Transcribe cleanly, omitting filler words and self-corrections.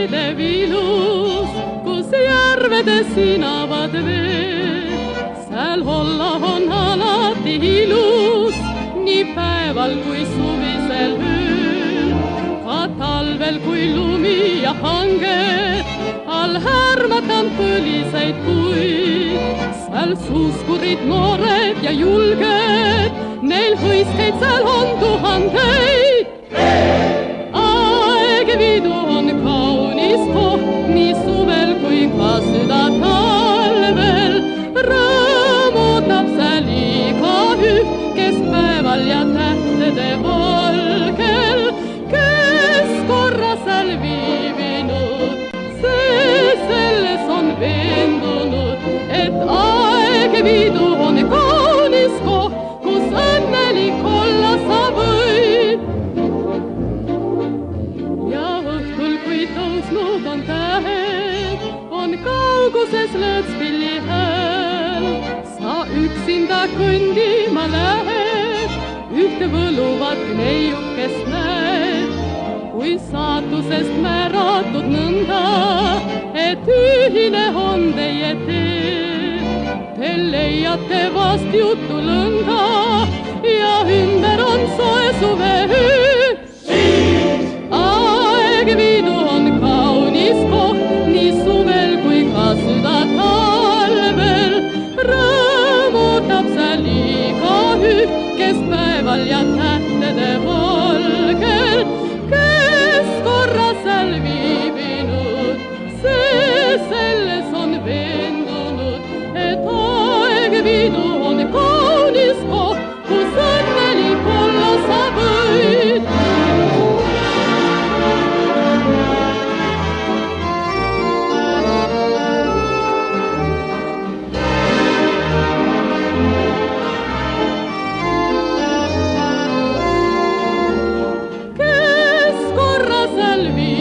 pidev ilus, kus järvedes sinavad veed. Seal olla on alati ilus, nii päeval kui suvisel ööl, ka talvel kui lumi ja hanged, all härmatan põliseid puid. Seal suuskurid noored ja julged, neil hõiskeid seal on tuhandeid. Aegviidu on kaunis koht, nii suvel kui ka süda talvel. Rõõmutab seal igaüht, kes päeval ja tähtede valgel, kes korra seal viibinud, see selles on veendunud, et Aegviidu on kaunis koht, kus õnnelik olla sa võid. Ja õhtul, kui tõusnud on tähed, on kauguses lõõtspilli hääl. Sa üksinda kõndima lähed, ühte võluvat neiukest näed, kui saatusest määratud nõnda, et ühine on teie tee. Te leiate vast jutu lõnga ja ümber on soe suveöö. Aegviidu on kaunis koht, nii suvel kui ka süda talvel. Rõõmutab seal igaüht, kes päeval ja tähtede valgel, kes korra seal viibinud, see selles on veendunud, et Aegviidu on kaunis koht, kus õnnelik olla sa võid. Kes korra seal viibinud,